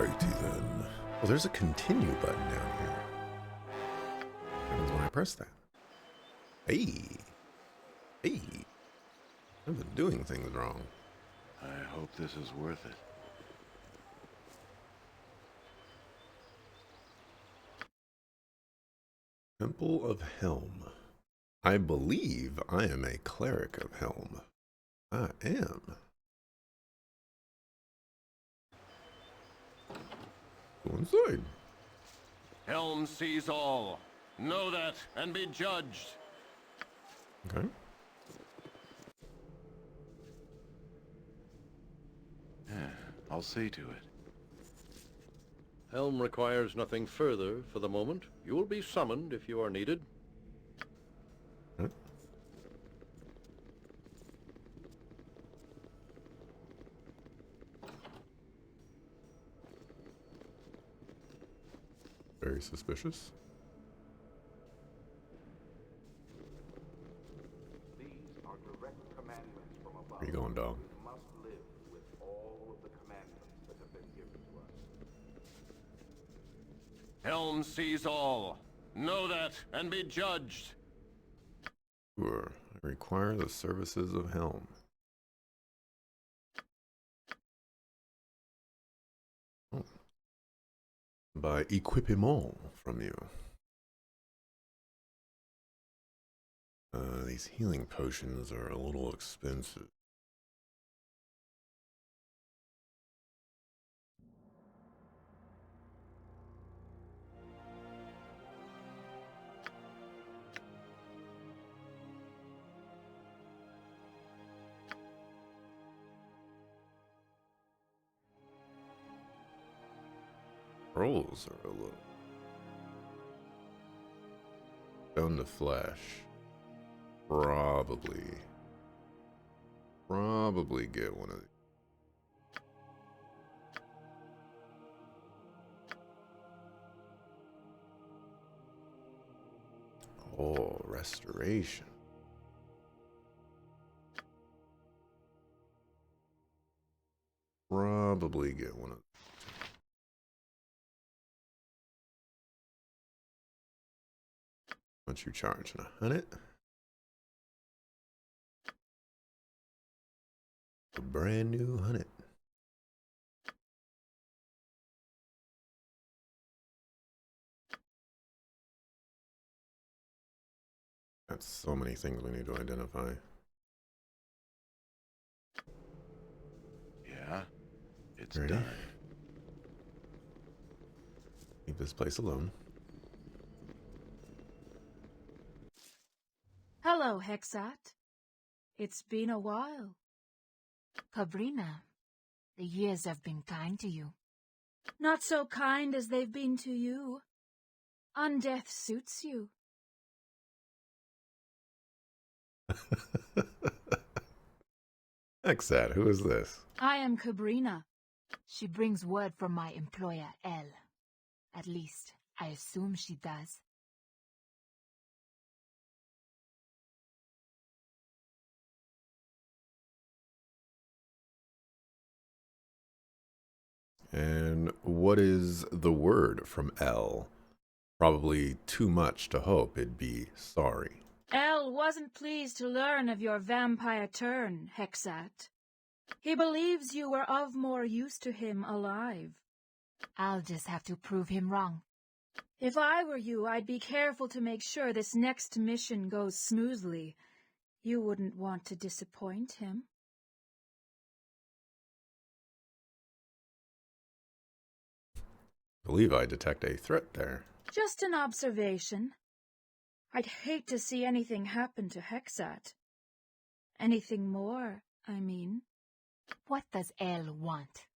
Alrighty then. Well, there's a continue button down here. What happens when I press that? Hey! Hey! I've been doing things wrong. I hope this is worth it. Temple of Helm. I believe I am a cleric of Helm. I am. Go inside. Helm sees all. Know that and be judged. Okay. Yeah, I'll see to it. Helm requires nothing further for the moment. You will be summoned if you are needed. Huh? Very suspicious. These are direct commandments from above. Where you going, dog? We must live with all of the commandments that have been given to us. Helm sees all. Know that and be judged. Sure. I require the services of Helm. Oh. Buy equipment from you. These healing potions are a little expensive. Rolls are a little. Stone to flesh. Probably get one of these. Oh, restoration. Probably get one of these. What you charging? 100? A brand new 100. That's so many things we need to identify. Yeah, it's Ready? done. Leave this place alone. Hello, Hexat. It's been a while. Cabrina, the years have been kind to you. Not so kind as they've been to you. Undeath suits you. Exat, who is this? I am Cabrina. She brings word from my employer, El. At least, I assume she does. And what is the word from L? Probably too much to hope it'd be sorry. El wasn't pleased to learn of your vampire turn, Hexat. He believes you were of more use to him alive. I'll just have to prove him wrong. If I were you, I'd be careful to make sure this next mission goes smoothly. You wouldn't want to disappoint him. Believe I detect a threat there. Just an observation. I'd hate to see anything happen to Hexat. Anything more, I mean. What does El want?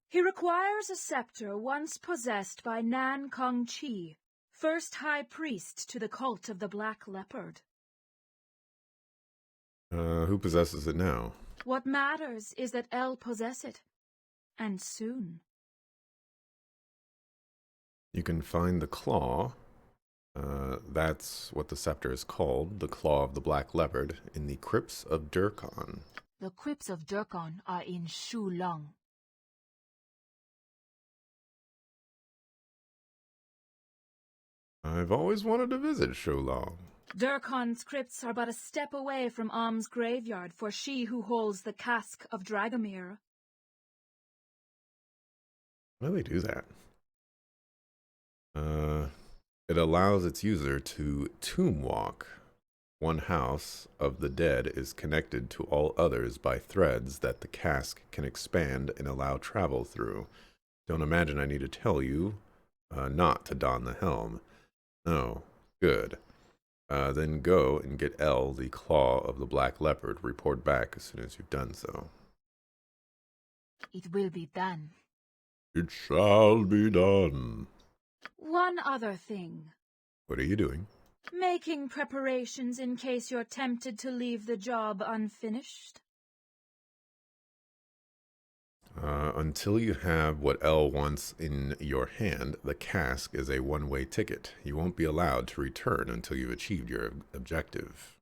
He requires a scepter once possessed by Nan Kong Chi, first high priest to the cult of the Black Leopard. Who possesses it now? What matters is that El possess it. And soon. You can find the claw. That's what the scepter is called, the claw of the Black Leopard, in the crypts of Durkon. The crypts of Durkon are in Shulong. I've always wanted to visit Sholong. Durkon's crypts are but a step away from Om's graveyard for she who holds the cask of Dragomir. How do they do that? It allows its user to tomb walk. One house of the dead is connected to all others by threads that the cask can expand and allow travel through. Don't imagine I need to tell you not to don the helm. No. Good. Then go and get L, the claw of the black leopard. Report back as soon as you've done so. It will be done. It shall be done. One other thing. What are you doing? Making preparations in case you're tempted to leave the job unfinished. Until you have what L wants in your hand, the cask is a one-way ticket. You won't be allowed to return until you've achieved your objective.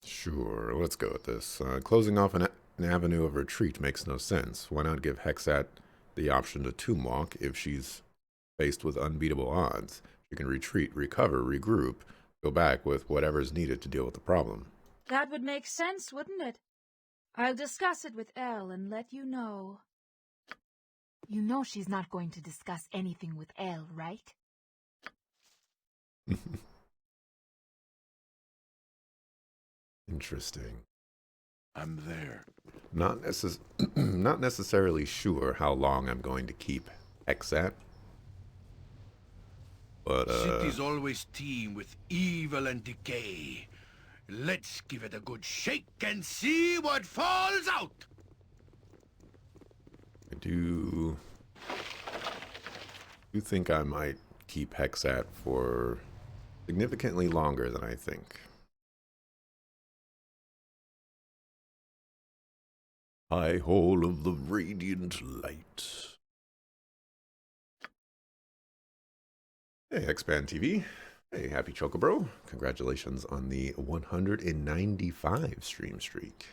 Sure, let's go with this. Closing off an avenue of retreat makes no sense. Why not give Hexat the option to tomb walk if she's faced with unbeatable odds? She can retreat, recover, regroup, go back with whatever's needed to deal with the problem. That would make sense, wouldn't it? I'll discuss it with Elle and let you know. You know she's not going to discuss anything with Elle, right? Interesting. I'm there. Not necessarily sure how long I'm going to keep Hexat. But, Cities always teem with evil and decay. Let's give it a good shake and see what falls out! I do think I might keep Hexat for significantly longer than I think. High Hall of the Radiant Light. Hey, Expand TV. Hey, happy Chocobro. Congratulations on the 195 stream streak.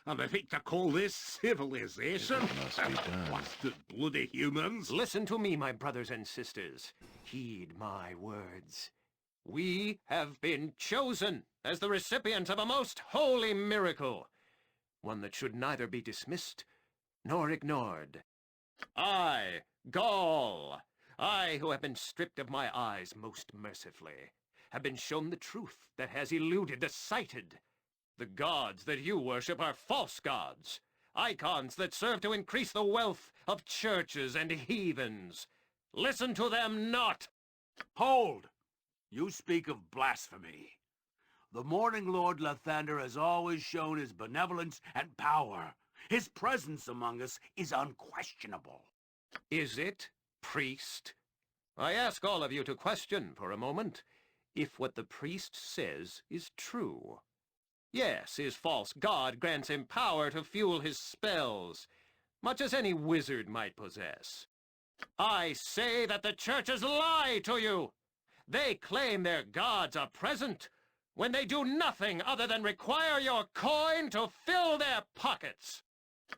I'm afraid to call this civilization. It must be done. Blasted bloody humans. Listen to me, my brothers and sisters. Heed my words. We have been chosen as the recipients of a most holy miracle, one that should neither be dismissed nor ignored. I, Gaul, I who have been stripped of my eyes most mercifully, have been shown the truth that has eluded the sighted. The gods that you worship are false gods, icons that serve to increase the wealth of churches and heathens. Listen to them not! Hold! You speak of blasphemy. The Morning Lord Lathander has always shown his benevolence and power. His presence among us is unquestionable. Is it, priest? I ask all of you to question for a moment if what the priest says is true. Yes, his false god grants him power to fuel his spells, much as any wizard might possess. I say that the churches lie to you. They claim their gods are present when they do nothing other than require your coin to fill their pockets.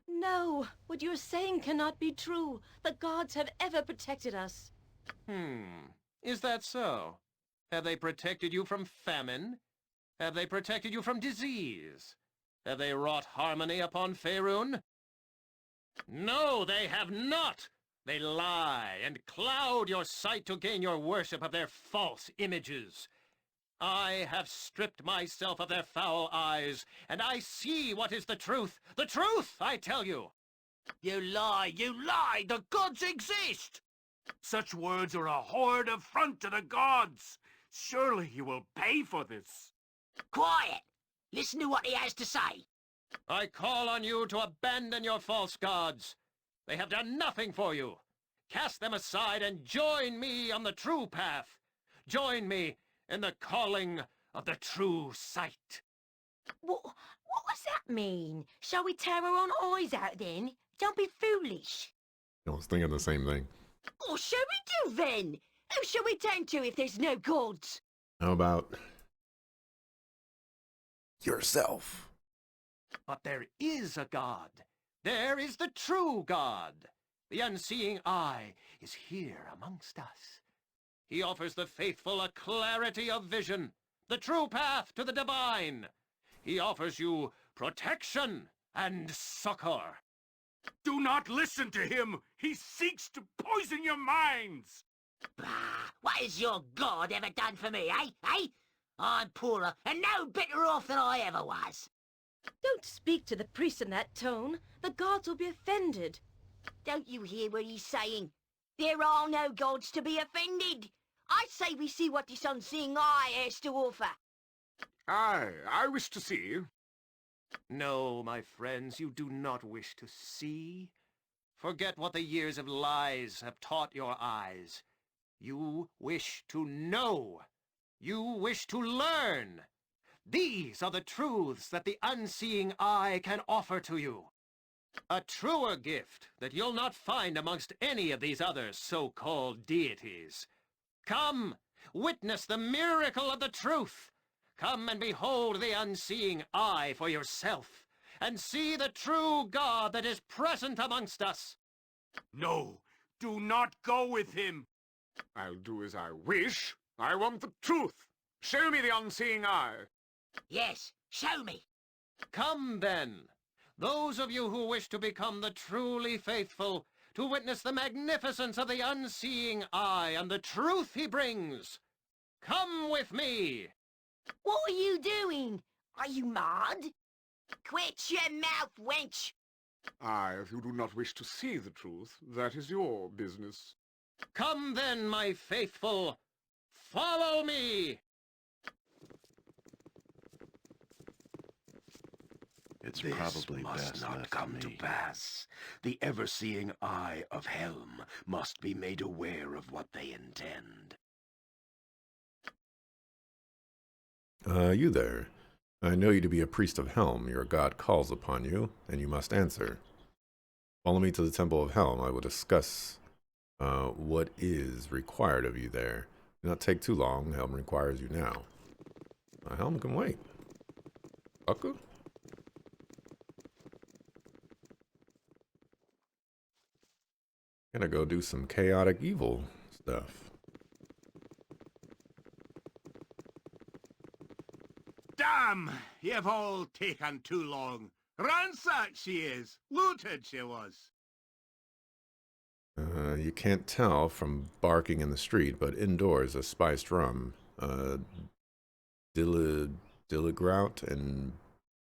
No, what you're saying cannot be true. The gods have ever protected us. Is that so? Have they protected you from famine? Have they protected you from disease? Have they wrought harmony upon Faerun? No, they have not! They lie and cloud your sight to gain your worship of their false images. I have stripped myself of their foul eyes, and I see what is the truth. The truth, I tell you! You lie! You lie! The gods exist! Such words are a horrid affront to the gods! Surely you will pay for this. Quiet! Listen to what he has to say. I call on you to abandon your false gods. They have done nothing for you. Cast them aside and join me on the true path. Join me in the calling of the true sight. What does that mean? Shall we tear our own eyes out then? Don't be foolish. I was thinking the same thing. What shall we do then? Who shall we turn to if there's no gods? How about yourself? But there is a God. There is the true God. The unseeing eye is here amongst us. He offers the faithful a clarity of vision, the true path to the divine. He offers you protection and succor. Do not listen to him! He seeks to poison your minds! Bah! What has your God ever done for me, eh? Eh? I'm poorer and no better off than I ever was. Don't speak to the priest in that tone. The gods will be offended. Don't you hear what he's saying? There are no gods to be offended. I say we see what this unseeing eye has to offer. Aye, I wish to see. No, my friends, you do not wish to see. Forget what the years of lies have taught your eyes. You wish to know. You wish to learn. These are the truths that the unseeing eye can offer to you. A truer gift that you'll not find amongst any of these other so-called deities. Come, witness the miracle of the truth. Come and behold the unseeing eye for yourself, and see the true God that is present amongst us. No, do not go with him. I'll do as I wish. I want the truth. Show me the unseeing eye. Yes, show me. Come then, those of you who wish to become the truly faithful, to witness the magnificence of the unseeing eye and the truth he brings. Come with me. What are you doing? Are you mad? Quit your mouth, wench. Aye, if you do not wish to see the truth, that is your business. Come then, my faithful. Follow me. It's This probably must best not left come to me. pass. The ever-seeing eye of Helm must be made aware of what they intend. You there. I know you to be a priest of Helm. Your god calls upon you, and you must answer. Follow me to the Temple of Helm. I will discuss what is required of you there. Do not take too long. Helm requires you now. Helm can wait. Fucker. Gonna go do some chaotic evil stuff. Damn! You've all taken too long. Ransacked she is. Looted she was. You can't tell from barking in the street, but indoors a spiced rum, Dillagrout and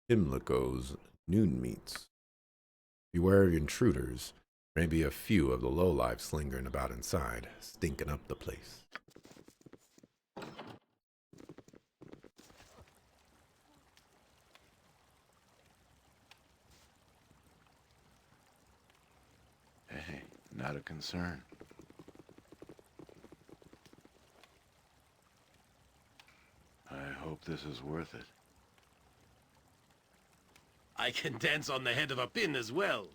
Pimlico's noon meats. Beware of intruders. Maybe a few of the lowlifes lingering about inside, stinking up the place. Hey, not a concern. I hope this is worth it. I can dance on the head of a pin as well.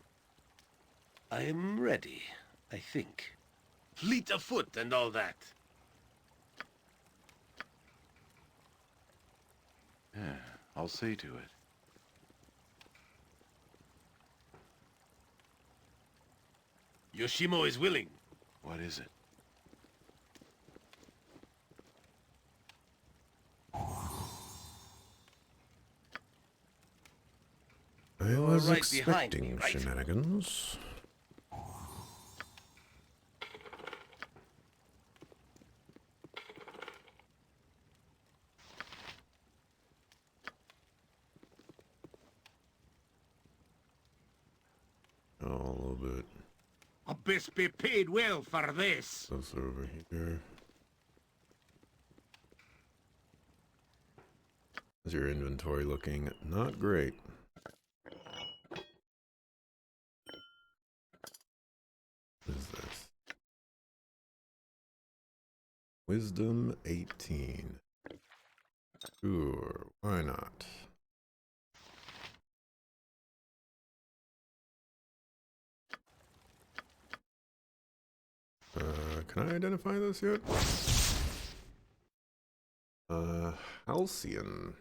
I am ready, I think. Fleet of foot and all that. Yeah, I'll see to it. Yoshimo is willing. What is it? I was right behind expecting me, right? shenanigans. Oh, a little bit I best be paid well for this. closer over here. How's your inventory looking? Not great. What is this? Wisdom 18. Sure, why not? Can I identify this yet? Halcyon.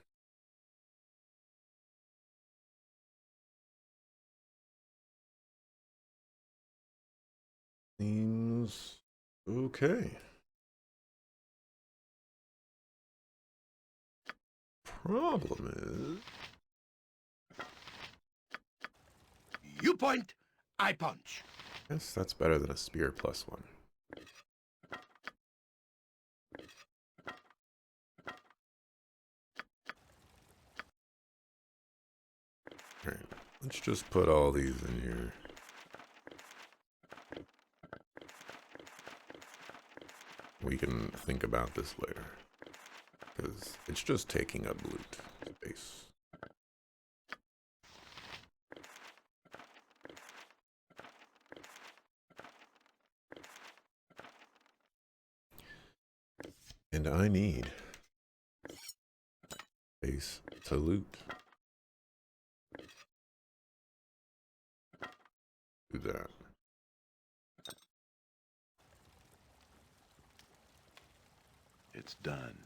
Seems okay. Problem You point, I punch. is, guess that's better than a spear +1. Alright, let's just put all these in here. We can think about this later, because it's just taking up loot space. And I need space to loot. Do that. It's done.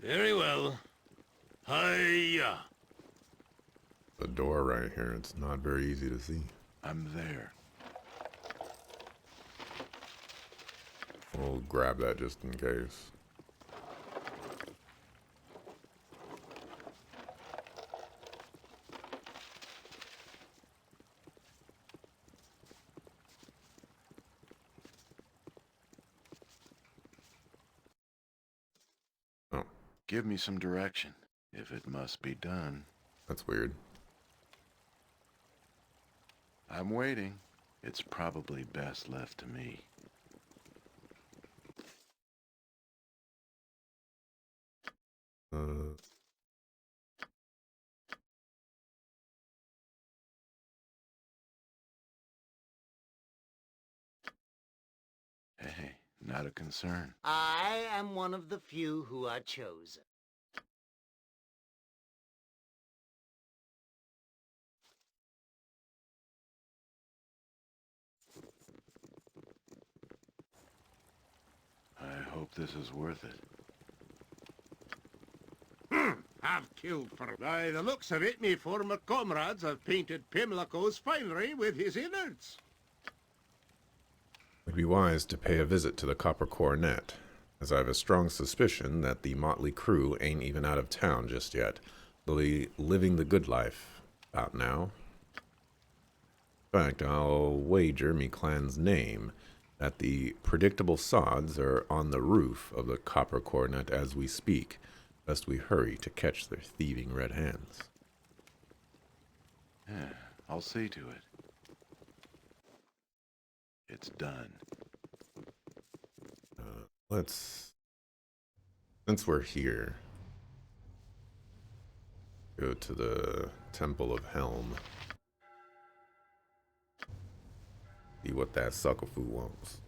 Very well. Hiya! The door right here, it's not very easy to see. I'm there. We'll grab that just in case. Oh, Give me some direction, if it must be done. that's weird. I'm waiting. It's probably best left to me. Uh, Hey, not a concern. I am one of the few who are chosen. I hope this is worth it. Have killed for... By the looks of it, me former comrades have painted Pimlico's finery with his innards. It would be wise to pay a visit to the Copper Coronet, as I have a strong suspicion that the motley crew ain't even out of town just yet. They'll be living the good life about now. In fact, I'll wager me clan's name that the predictable sods are on the roof of the Copper Coronet as we speak, lest we hurry to catch their thieving red hands. Yeah, I'll see to it. It's done. Since we're here, go to the Temple of Helm. See what that suckerfoo wants.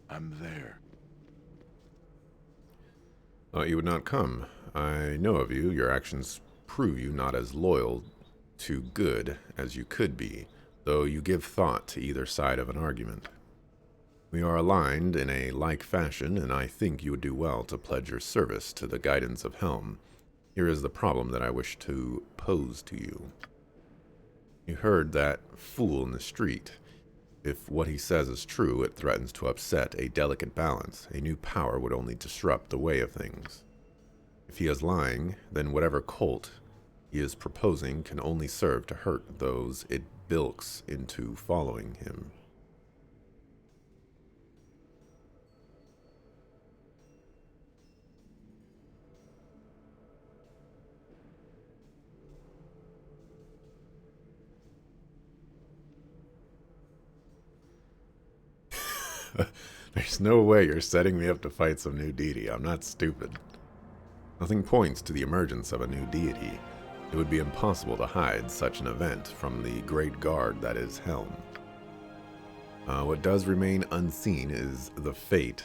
I'm there. You would not come. I know of you. Your actions prove you not as loyal to good as you could be, though you give thought to either side of an argument. We are aligned in a like fashion, and I think you would do well to pledge your service to the guidance of Helm. Here is the problem that I wish to pose to you. You heard that fool in the street. If what he says is true, it threatens to upset a delicate balance. A new power would only disrupt the way of things. If he is lying, then whatever cult he is proposing can only serve to hurt those it bilks into following him. There's no way you're setting me up to fight some new deity. I'm not stupid. Nothing points to the emergence of a new deity. It would be impossible to hide such an event from the great guard that is Helm. What does remain unseen is the fate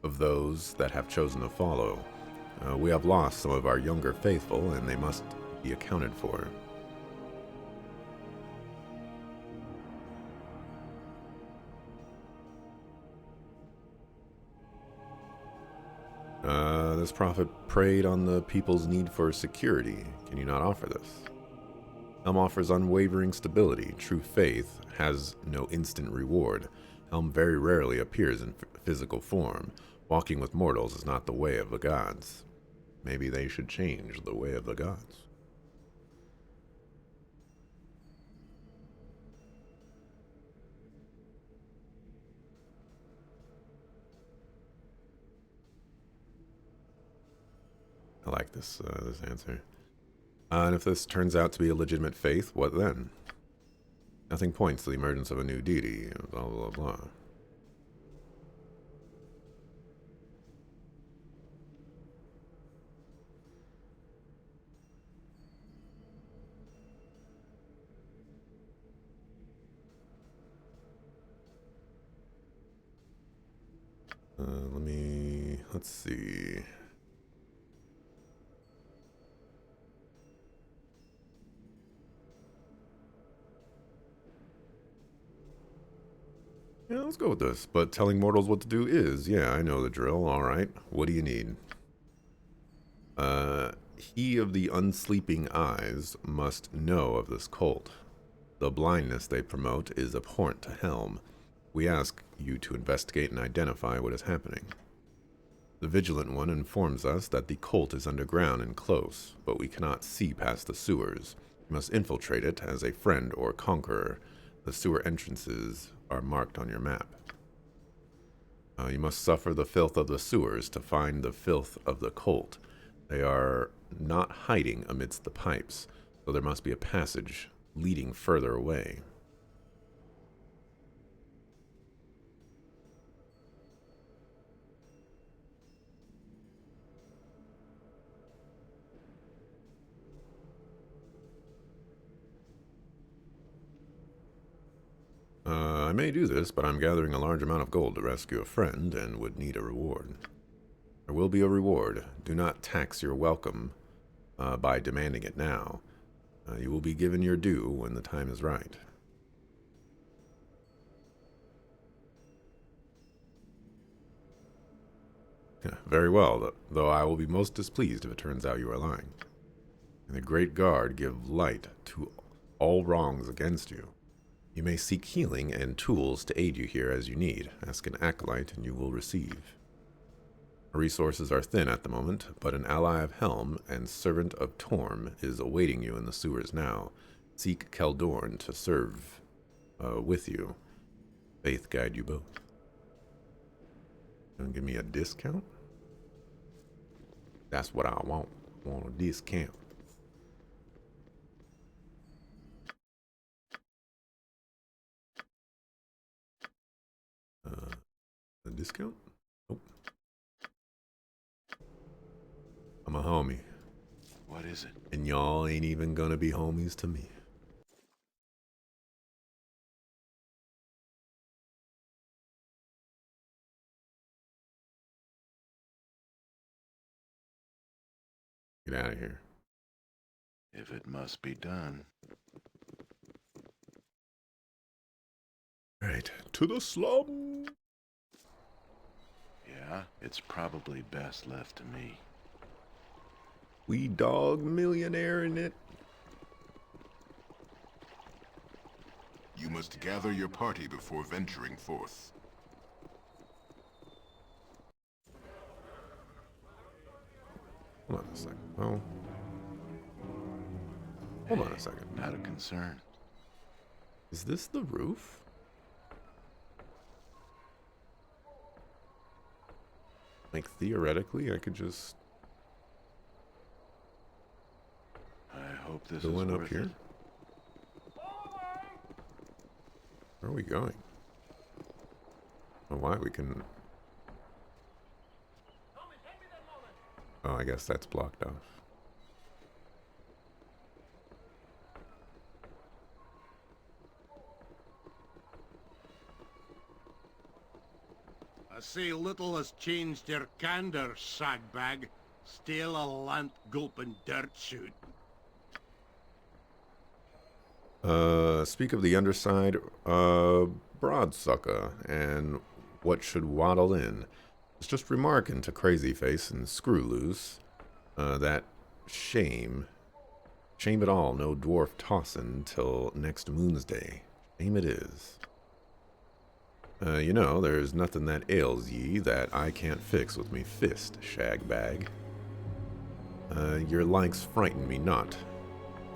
of those that have chosen to follow. We have lost some of our younger faithful, and they must be accounted for. This prophet preyed on the people's need for security. Can you not offer this? Helm offers unwavering stability. True faith has no instant reward. Helm very rarely appears in physical form. Walking with mortals is not the way of the gods. Maybe they should change the way of the gods. I like this answer. And if this turns out to be a legitimate faith, what then? Nothing points to the emergence of a new deity, blah, blah, blah. Let's see. Yeah, let's go with this. But telling mortals what to do is, yeah, I know the drill, alright. What do you need? He of the unsleeping eyes must know of this cult. The blindness they promote is abhorrent to Helm. We ask you to investigate and identify what is happening. The Vigilant One informs us that the cult is underground and close, but we cannot see past the sewers. We must infiltrate it as a friend or conqueror. The sewer entrances are marked on your map. You must suffer the filth of the sewers to find the filth of the cult. They are not hiding amidst the pipes, so there must be a passage leading further away. I may do this, but I'm gathering a large amount of gold to rescue a friend and would need a reward. There will be a reward. Do not tax your welcome by demanding it now. You will be given your due when the time is right. Very well, though I will be most displeased if it turns out you are lying. And the Great Guard give light to all wrongs against you. You may seek healing and tools to aid you here as you need. Ask an acolyte and you will receive. Our resources are thin at the moment, but an ally of Helm and servant of Torm is awaiting you in the sewers now. Seek Keldorn to serve with you. Faith guide you both. Gonna give me a discount? That's what I want. I want a discount. A discount? Nope. I'm a homie. What is it? And y'all ain't even gonna be homies to me. Get out of here. If it must be done. Right, to the slum. Yeah, it's probably best left to me. We dog millionaire in it. You must gather your party before venturing forth. Hold on a second. Oh. Hold on a second. Not a concern. Is this the roof? Like, theoretically, I could just I hope this go is in up worth here. it. Where are we going? Oh, why we can... Oh, I guess that's blocked off. I say little has changed your candor, sagbag. Still a lant-gulping dirt shoot. Speak of the underside, broadsucker, and what should waddle in. It's just remarking to Crazy Face and Screw Loose, that shame it all, no dwarf tossin' till next moon's day. Shame it is. You know, there's nothing that ails ye that I can't fix with me fist, shagbag. Your likes frighten me not.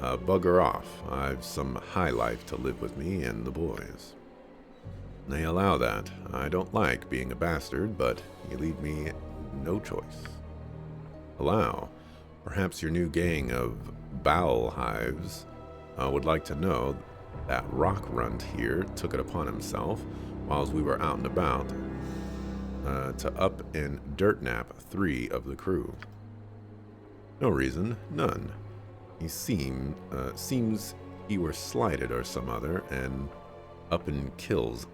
Bugger off. I've some high life to live with me and the boys. They allow that. I don't like being a bastard, but you leave me no choice. Allow. Perhaps your new gang of bowel hives would like to know that rock runt here took it upon himself, whilst we were out and about, to up and dirt nap 3 of the crew. No reason, none. He seems he were slighted or some other, and up and kills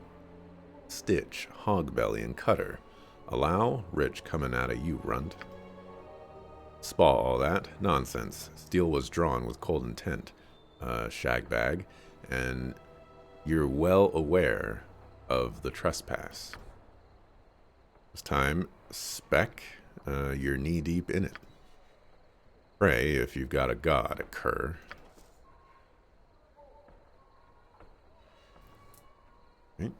Stitch, Hogbelly, and Cutter. Allow, rich coming out of you, runt. Spaw all that. Nonsense. Steel was drawn with cold intent, shagbag, and you're well aware of the trespass. This time, Spec, you're knee-deep in it. Pray if you've got a god, cur. Right.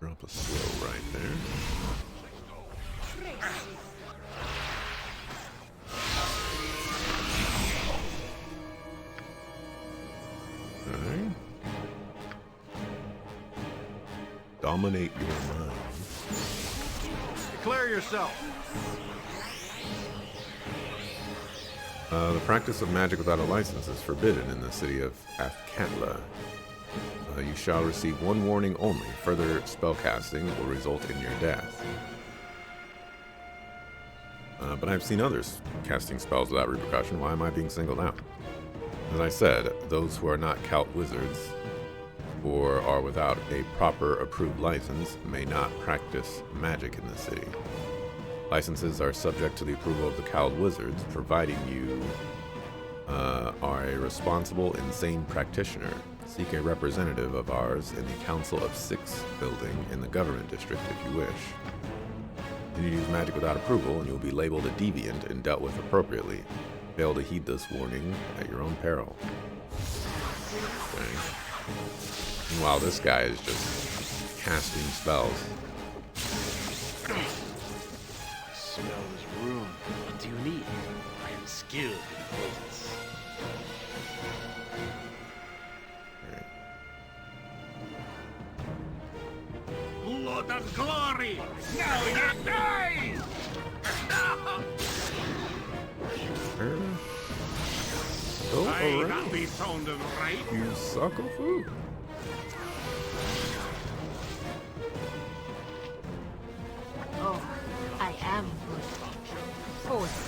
Drop a slow right there. Alright. Dominate your mind. Declare yourself. The practice of magic without a license is forbidden in the city of Athkatla. You shall receive one warning only. Further spellcasting will result in your death. But I've seen others casting spells without repercussion. Why am I being singled out? As I said, those who are not Celt wizards or are without a proper approved license may not practice magic in the city. Licenses are subject to the approval of the Celt wizards, providing you are a responsible, insane practitioner. Seek a representative of ours in the Council of Six building in the government district if you wish. Then you use magic without approval and you'll be labeled a deviant and dealt with appropriately. Fail to heed this warning at your own peril. Okay. Meanwhile, this guy is just casting spells. Smell this room. What do you need? I am skilled in poisons. Lord of glory! Now you die! Go I around. not be sounding right. You suck of food. Oh, I am good. Poison.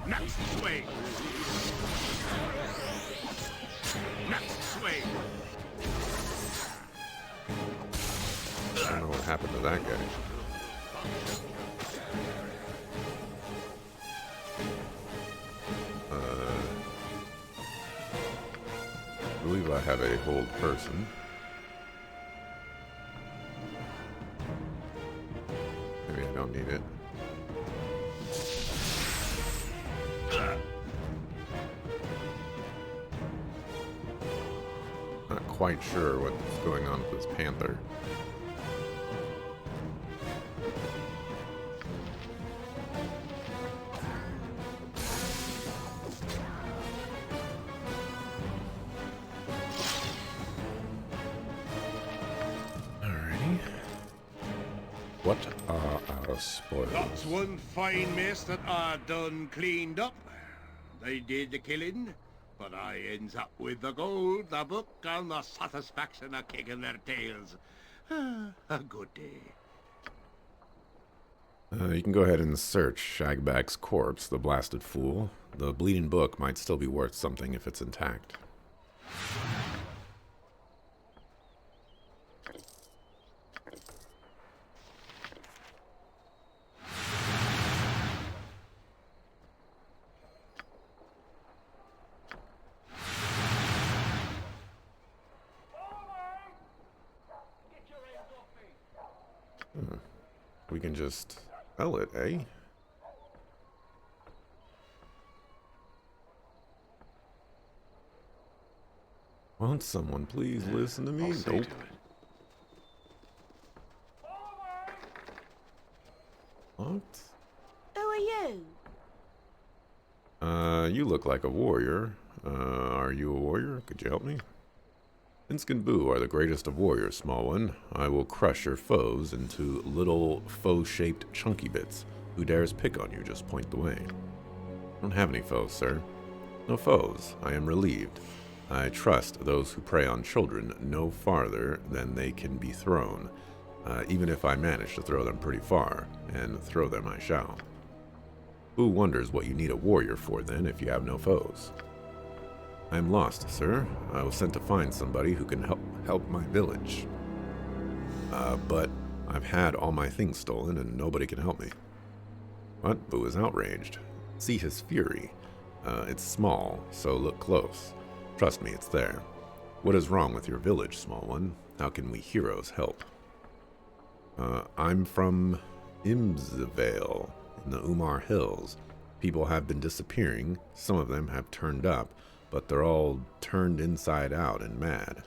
Next swing. Next swing. I don't know what happened to that guy. I believe I have a hold person. Maybe I don't need it. Not quite sure what's going on with this panther. Alrighty. What are our spoils? That's one fine mess that I done cleaned up. They did the killing, but I ends up with the gold, the book, and the satisfaction of kicking their tails. A good day. You can go ahead and search Shagback's corpse, the blasted fool. The bleeding book might still be worth something if it's intact. We can just sell it, eh? Won't someone please listen to me? I'll see Nope. to it. What? Who are you? You look like a warrior. Are you a warrior? Could you help me? Minsk and Boo are the greatest of warriors, small one. I will crush your foes into little foe-shaped chunky bits. Who dares pick on you, just point the way. I don't have any foes, sir. No foes. I am relieved. I trust those who prey on children no farther than they can be thrown, even if I manage to throw them pretty far, and throw them I shall. Who wonders what you need a warrior for, then, if you have no foes? I am lost, sir. I was sent to find somebody who can help my village. But I've had all my things stolen, and nobody can help me. What? Boo is outraged. See his fury. It's small, so look close. Trust me, it's there. What is wrong with your village, small one? How can we heroes help? I'm from Imsvale, in the Umar Hills. People have been disappearing. Some of them have turned up, but they're all turned inside out and mad.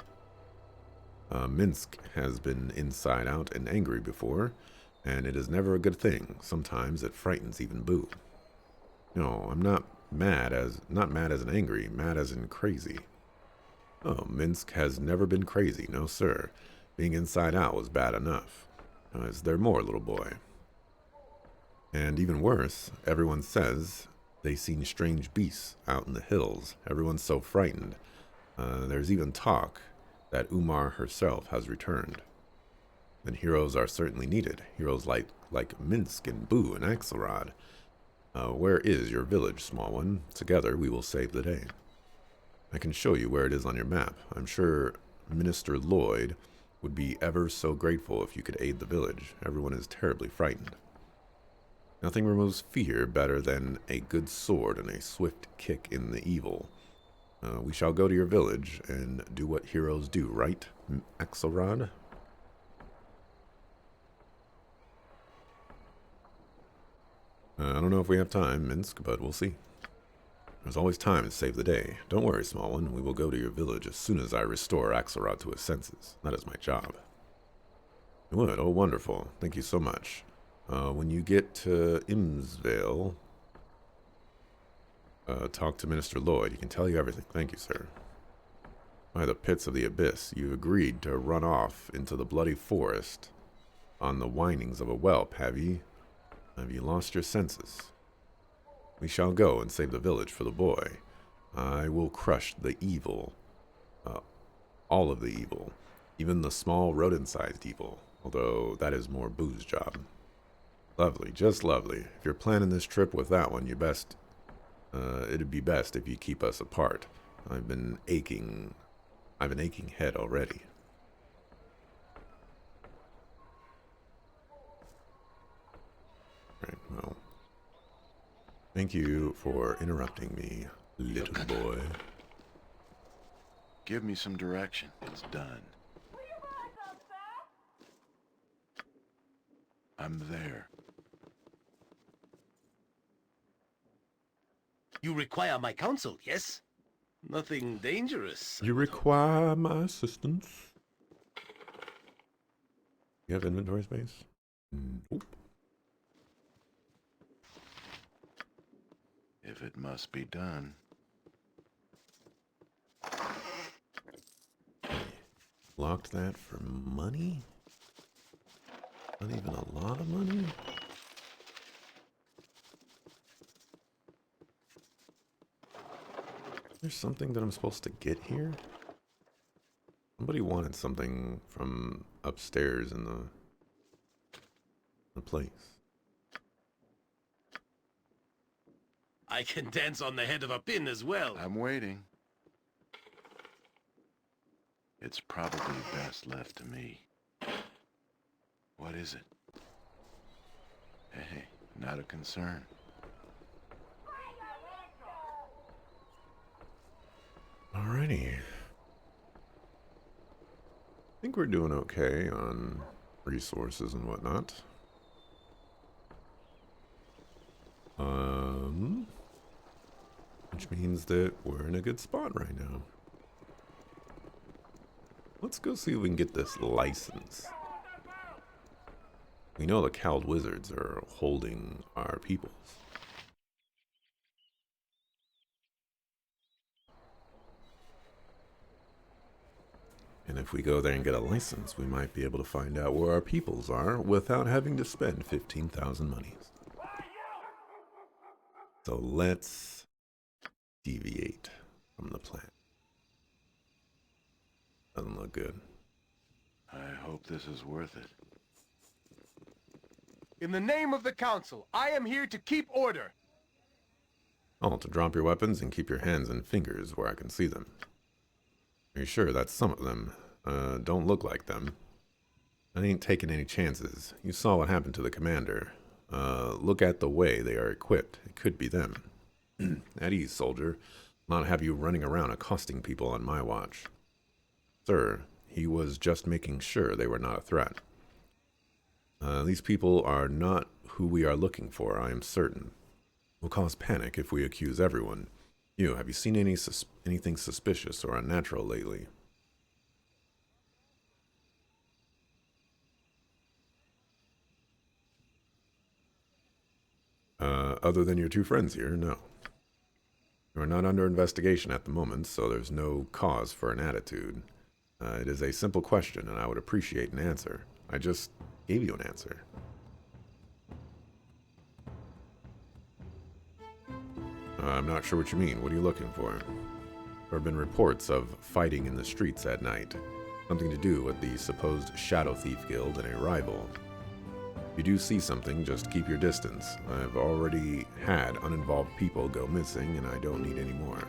Minsk has been inside out and angry before, and it is never a good thing. Sometimes it frightens even Boo. No, I'm not mad as in angry, mad as in crazy. Oh, Minsk has never been crazy, no sir. Being inside out was bad enough. Is there more, little boy? And even worse, everyone says they seen strange beasts out in the hills. Everyone's so frightened. There's even talk that Umar herself has returned. Then heroes are certainly needed. Heroes like Minsk and Boo and Axelrod. Where is your village, small one? Together we will save the day. I can show you where it is on your map. I'm sure Minister Lloyd would be ever so grateful if you could aid the village. Everyone is terribly frightened. Nothing removes fear better than a good sword and a swift kick in the evil. We shall go to your village and do what heroes do, right, Axelrod? I don't know if we have time, Minsk, but we'll see. There's always time to save the day. Don't worry, small one. We will go to your village as soon as I restore Axelrod to his senses. That is my job. You would? Oh, wonderful. Thank you so much. When you get to Imsvale, talk to Minister Lloyd. He can tell you everything. Thank you, sir. By the pits of the abyss, you agreed to run off into the bloody forest on the windings of a whelp, have ye? Have you lost your senses? We shall go and save the village for the boy. I will crush the evil. All of the evil. Even the small rodent-sized evil. Although that is more Boo's job. Lovely, just lovely. If you're planning this trip with that one, it'd be best if you keep us apart. I've an aching head already. Right, well. Thank you for interrupting me, little boy. Give me some direction. It's done. I'm there. You require my counsel, yes? Nothing dangerous. You require my assistance? You have inventory space? Nope. If it must be done. Locked that for money? Not even a lot of money? There's something that I'm supposed to get here? Somebody wanted something from upstairs in the place. I can dance on the head of a pin as well. I'm waiting. It's probably best left to me. What is it? Hey, not a concern. Alrighty. I think we're doing okay on resources and whatnot. Which means that we're in a good spot right now. Let's go see if we can get this license. We know the cowled wizards are holding our peoples. And if we go there and get a license, we might be able to find out where our peoples are without having to spend 15,000 monies. So let's deviate from the plan. Doesn't look good. I hope this is worth it. In the name of the council, I am here to keep order. Oh, to drop your weapons and keep your hands and fingers where I can see them. Are you sure that's some of them? Don't look like them. I ain't taking any chances. You saw what happened to the commander. Look at the way they are equipped. It could be them. At ease, soldier. I'll not have you running around accosting people on my watch. Sir, he was just making sure they were not a threat. These people are not who we are looking for, I am certain. We'll cause panic if we accuse everyone. Have you seen anything suspicious or unnatural lately? Other than your two friends here, no. You are not under investigation at the moment, so there's no cause for an attitude. It is a simple question, and I would appreciate an answer. I just gave you an answer. I'm not sure what you mean. What are you looking for? There have been reports of fighting in the streets at night. Something to do with the supposed Shadow Thief Guild and a rival. If you do see something, just keep your distance. I've already had uninvolved people go missing, and I don't need any more.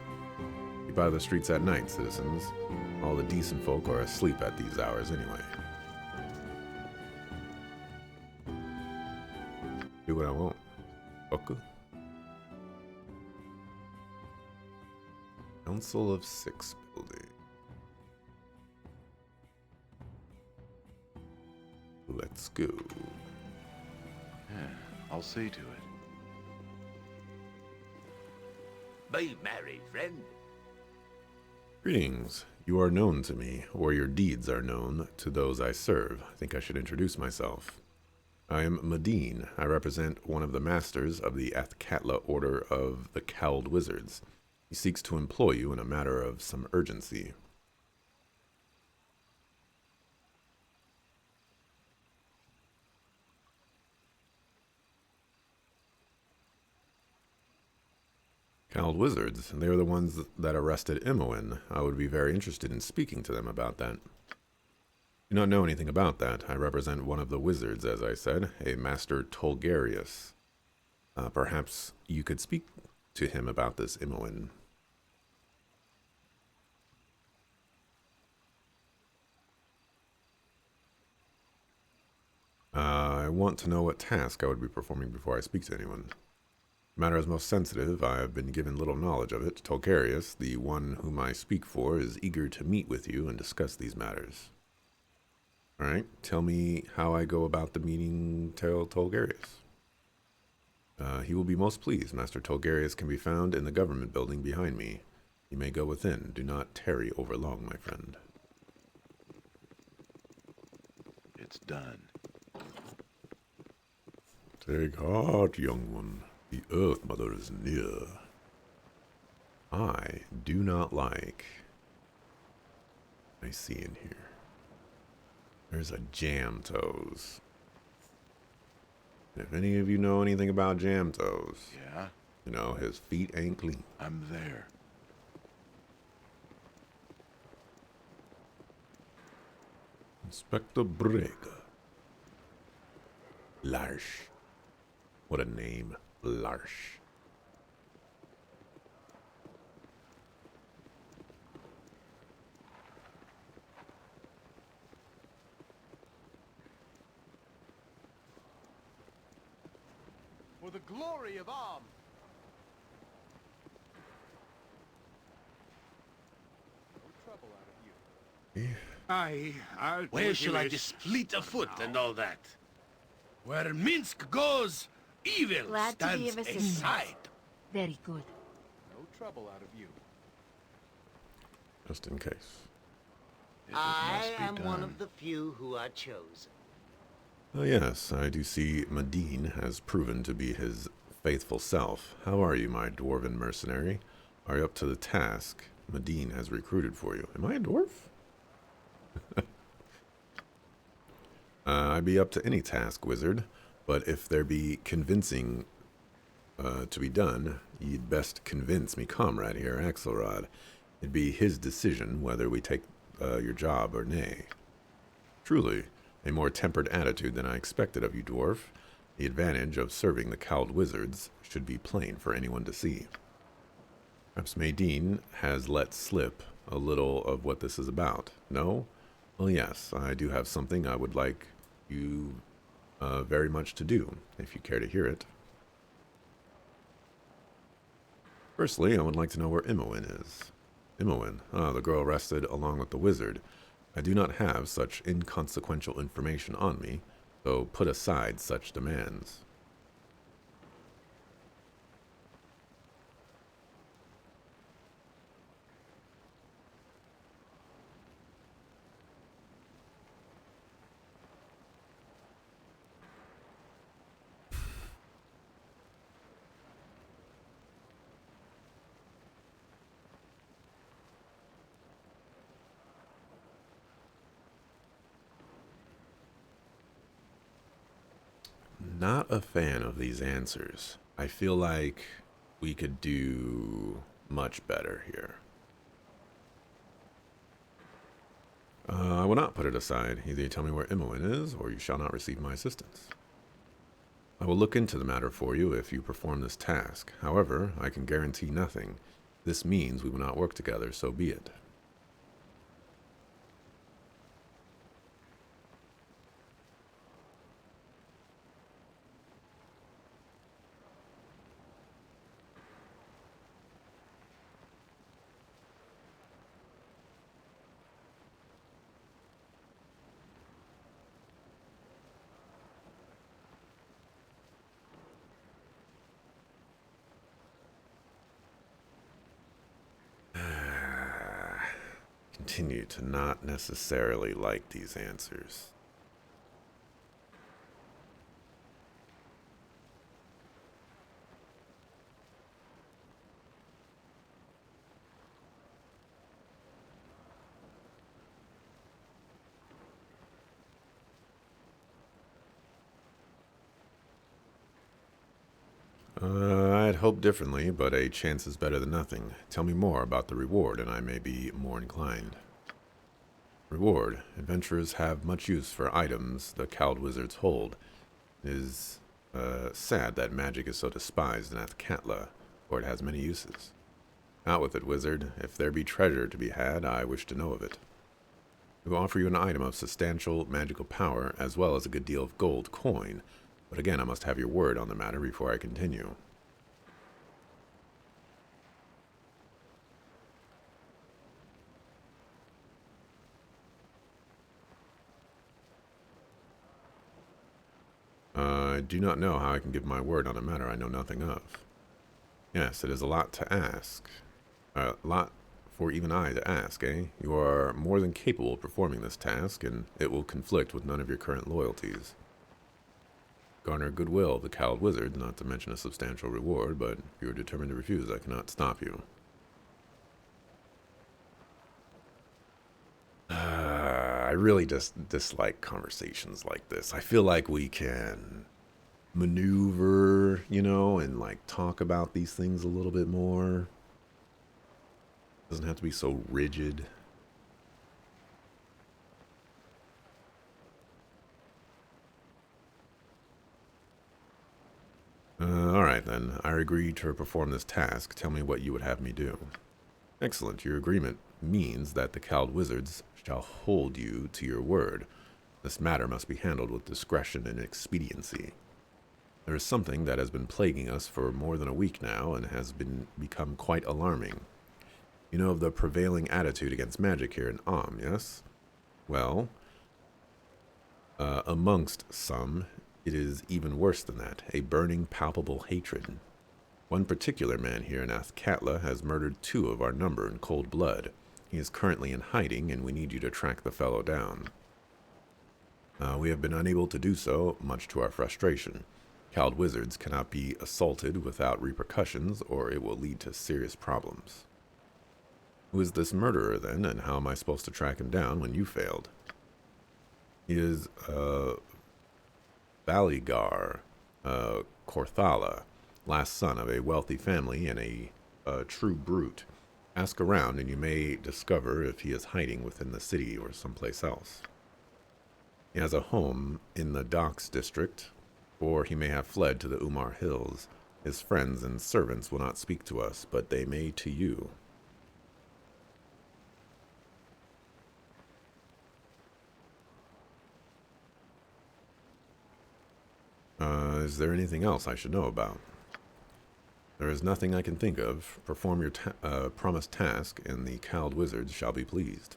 Keep out of the streets at night, citizens. All the decent folk are asleep at these hours anyway. Do what I want. Okay. Council of Six building. Let's go. Yeah, I'll see to it. Be merry, friend. Greetings. You are known to me, or your deeds are known to those I serve. I think I should introduce myself. I am Medine. I represent one of the masters of the Athkatla Order of the Cowled Wizards. He seeks to employ you in a matter of some urgency. Cowled Wizards, they are the ones that arrested Imoen. I would be very interested in speaking to them about that. Do not know anything about that. I represent one of the wizards, as I said, a Master Tolgarius. Perhaps you could speak to him about this Imoen. I want to know what task I would be performing before I speak to anyone. The matter is most sensitive. I have been given little knowledge of it. Tolgarius, the one whom I speak for, is eager to meet with you and discuss these matters. Alright, tell me how I go about the meeting Tolgarius. He will be most pleased. Master Tolgarius can be found in the government building behind me. You may go within. Do not tarry over long, my friend. It's done. Take heart, young one. The Earth Mother is near. I do not like what I see in here. There's a jam toes. If any of you know anything about Jam Toes, Yeah? you know, his feet ain't clean. I'm there. Inspector Brega. Larsh. What a name. Larsh. For the glory of Am. I'll Where do shall I this just fleet of foot now. and all that? Where Minsk goes, evil Glad to be stands of assistance. aside. Very good. No trouble out of you. Just in case. If it I must be am one done. of the few who are chosen. Oh yes, I do see Medine has proven to be his faithful self. How are you, my dwarven mercenary? Are you up to the task Medine has recruited for you? Am I a dwarf? I'd be up to any task, wizard, but if there be convincing to be done, you'd best convince me comrade here, Axelrod. It'd be his decision whether we take your job or nay. Truly, a more tempered attitude than I expected of you, dwarf. The advantage of serving the cowled wizards should be plain for anyone to see. Perhaps Medine has let slip a little of what this is about. No? Well, yes, I do have something I would like you very much to do, if you care to hear it. Firstly, I would like to know where Imoen is. Imoen, the girl arrested along with the wizard. I do not have such inconsequential information on me, so put aside such demands. Not a fan of these answers. I feel like we could do much better here. I will not put it aside. Either you tell me where Imoen is, or you shall not receive my assistance. I will look into the matter for you if you perform this task. However, I can guarantee nothing. This means we will not work together, so be it. Continue to not necessarily like these answers. I'd hoped differently, but a chance is better than nothing. Tell me more about the reward, and I may be more inclined. Reward. Adventurers have much use for items the cowled wizards hold. It is sad that magic is so despised in Athkatla, for it has many uses. Out with it, wizard. If there be treasure to be had, I wish to know of it. We will offer you an item of substantial magical power, as well as a good deal of gold coin. But again, I must have your word on the matter before I continue. I do not know how I can give my word on a matter I know nothing of. Yes, it is a lot to ask. A lot for even I to ask, eh? You are more than capable of performing this task, and it will conflict with none of your current loyalties. Garner goodwill of the cowled wizard, not to mention a substantial reward, but if you are determined to refuse, I cannot stop you. I really just dislike conversations like this. I feel like we can maneuver, you know, and like talk about these things a little bit more. Doesn't have to be so rigid. Alright then, I agree to perform this task. Tell me what you would have me do. Excellent, your agreement means that the cowled wizards shall hold you to your word. This matter must be handled with discretion and expediency. There is something that has been plaguing us for more than a week now and has become quite alarming. You know of the prevailing attitude against magic here in yes? Well, amongst some, it is even worse than that, a burning, palpable hatred. One particular man here in Athkatla has murdered 2 of our number in cold blood. He is currently in hiding, and we need you to track the fellow down. We have been unable to do so, much to our frustration. Cowled wizards cannot be assaulted without repercussions, or it will lead to serious problems. Who is this murderer, then, and how am I supposed to track him down when you failed? He is, Baldur, Korthala, last son of a wealthy family and a true brute. Ask around and you may discover if he is hiding within the city or someplace else. He has a home in the Docks district, or he may have fled to the Umar Hills. His friends and servants will not speak to us, but they may to you. Is there anything else I should know about? There is nothing I can think of. Perform your promised task, and the cowled wizards shall be pleased.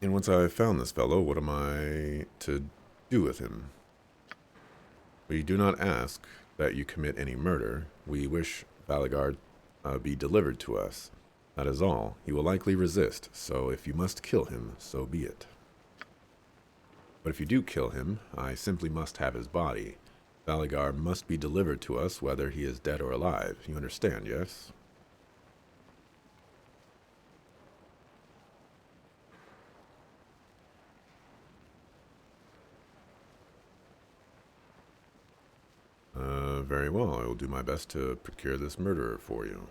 And once I have found this fellow, what am I to do with him? We do not ask that you commit any murder. We wish Baldur be delivered to us. That is all. He will likely resist, so if you must kill him, so be it. But if you do kill him, I simply must have his body. Baldur must be delivered to us whether he is dead or alive. You understand, yes? Very well. I will do my best to procure this murderer for you.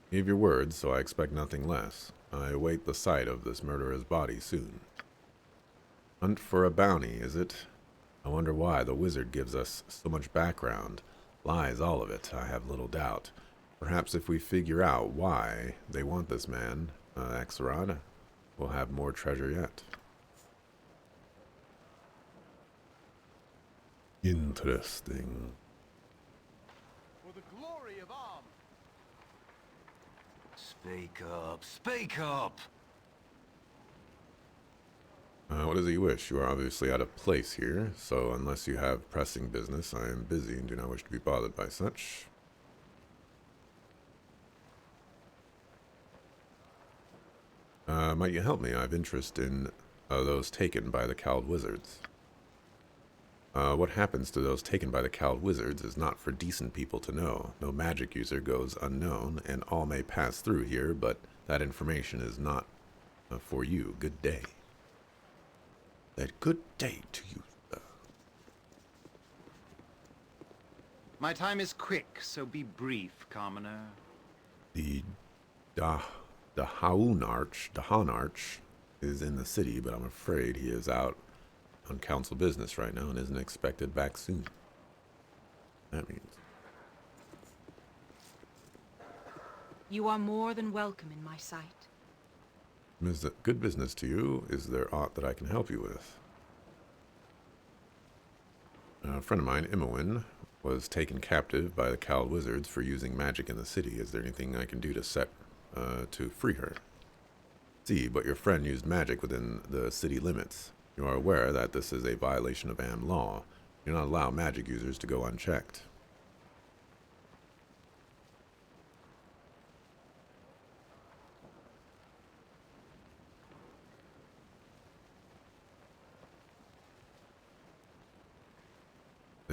You gave your word, so I expect nothing less. I await the sight of this murderer's body soon. Hunt for a bounty, is it? I wonder why the wizard gives us so much background. Lies, all of it, I have little doubt. Perhaps if we figure out why they want this man, Axelrod, we'll have more treasure yet. Interesting. For the glory of Am. Speak up, speak up! What does he wish? You are obviously out of place here, so unless you have pressing business, I am busy and do not wish to be bothered by such. Might you help me? I have interest in those taken by the cowled wizards. What happens to those taken by the cowled wizards is not for decent people to know. No magic user goes unknown, and all may pass through here, but that information is not for you. Good day. That good day to you, sir. My time is quick, so be brief, commoner. The Dahanarch is in the city, but I'm afraid he is out on council business right now and isn't expected back soon. That means. You are more than welcome in my sight. Is it good business to you? Is there aught that I can help you with? A friend of mine, Imowen, was taken captive by the cowled wizards for using magic in the city. Is there anything I can do to free her? See, but your friend used magic within the city limits. You are aware that this is a violation of Am law. You do not allow magic users to go unchecked.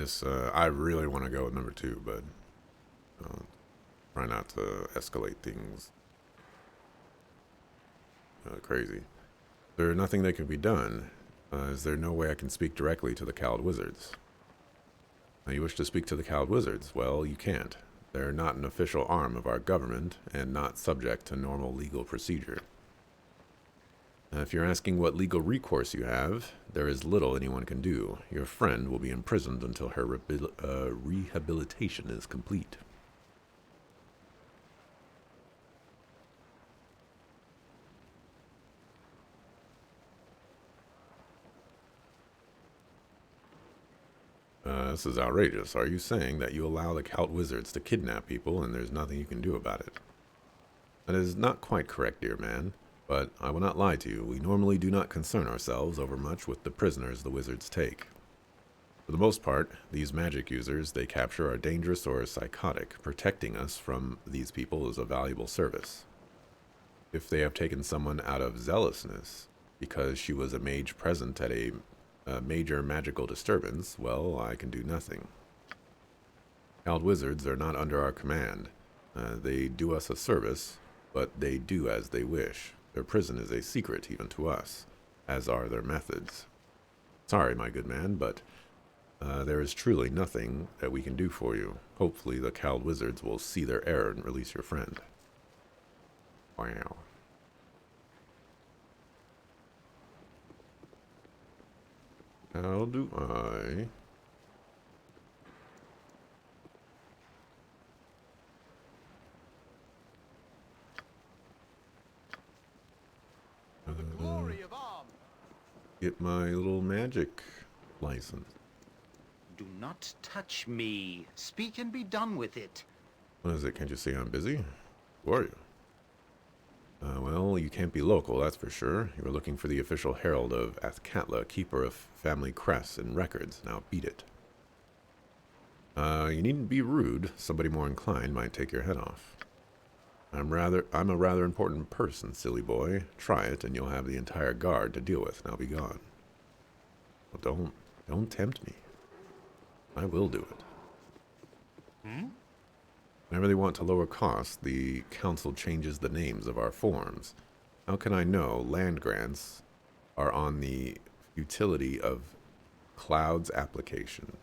This, I really want to go with number 2, but try not to escalate things crazy. There's nothing that can be done. Is there no way I can speak directly to the Cowled Wizards? Now, you wish to speak to the Cowled Wizards? Well, you can't. They're not an official arm of our government and not subject to normal legal procedure. If you're asking what legal recourse you have, there is little anyone can do. Your friend will be imprisoned until her rehabilitation is complete. This is outrageous. Are you saying that you allow the Cowled Wizards to kidnap people and there's nothing you can do about it? That is not quite correct, dear man. But I will not lie to you, we normally do not concern ourselves overmuch with the prisoners the wizards take. For the most part, these magic users they capture are dangerous or psychotic. Protecting us from these people is a valuable service. If they have taken someone out of zealousness, because she was a mage present at a major magical disturbance, well, I can do nothing. Cowled Wizards are not under our command. They do us a service, but they do as they wish. Their prison is a secret even to us, as are their methods. Sorry, my good man, but there is truly nothing that we can do for you. Hopefully the Cowled Wizards will see their error and release your friend. Wow. How do I... get my little magic license? Do not touch me. Speak and be done with it. What is it? Can't you see I'm busy? Who are you? Well, you can't be local, that's for sure. You were looking for the official herald of Athkatla, keeper of family crests and records. Now beat it. You needn't be rude. Somebody more inclined might take your head off. I'm a rather important person, silly boy. Try it, and you'll have the entire guard to deal with. Now be gone. Well, don't tempt me. I will do it. Whenever they want to lower costs, the council changes the names of our forms. How can I know land grants are on the utility of Cloud's application?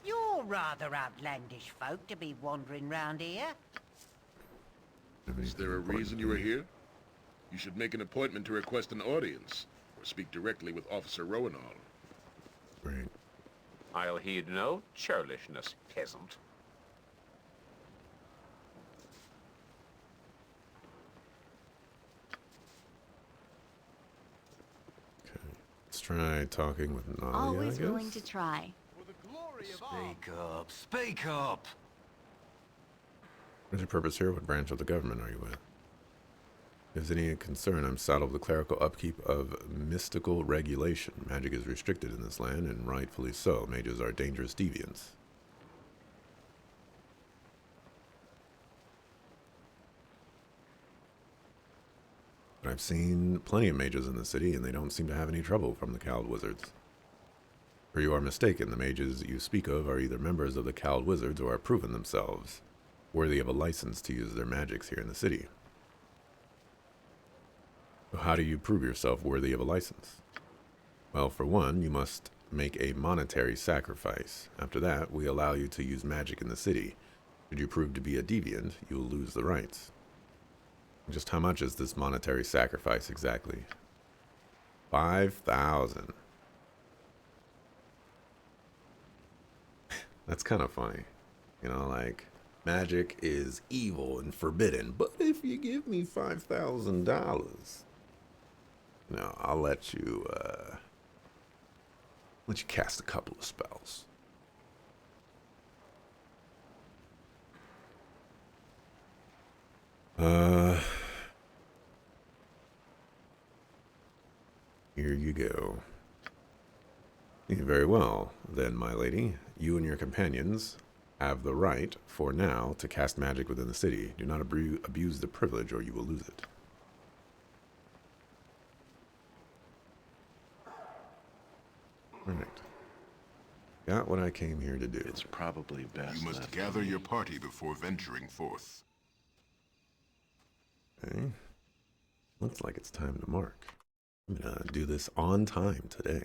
You're rather outlandish folk to be wandering round here. Is there a reason you are here? You should make an appointment to request an audience, or speak directly with Officer Rowanall. Great. I'll heed no churlishness, peasant. Okay. Let's try talking with Nalia, Always I guess. willing to try. Speak up, speak up! What is your purpose here? What branch of the government are you with? If there's any concern, I'm saddled with the clerical upkeep of mystical regulation. Magic is restricted in this land, and rightfully so. Mages are dangerous deviants. But I've seen plenty of mages in the city, and they don't seem to have any trouble from the Cowled Wizards. For you are mistaken. The mages you speak of are either members of the Cowled Wizards or have proven themselves worthy of a license to use their magics here in the city. How do you prove yourself worthy of a license? Well, for one, you must make a monetary sacrifice. After that, we allow you to use magic in the city. Should you prove to be a deviant, you will lose the rights. Just how much is this monetary sacrifice exactly? 5,000. That's kind of funny. You know, like, magic is evil and forbidden, but if you give me $5,000, you know, I'll let you cast a couple of spells. Here you go. Very well, then, my lady. You and your companions have the right, for now, to cast magic within the city. Do not abuse the privilege, or you will lose it. Alright. Got what I came here to do. It's probably best You must left gather to your me. party before venturing forth. Okay. Looks like it's time to mark. I'm gonna do this on time today.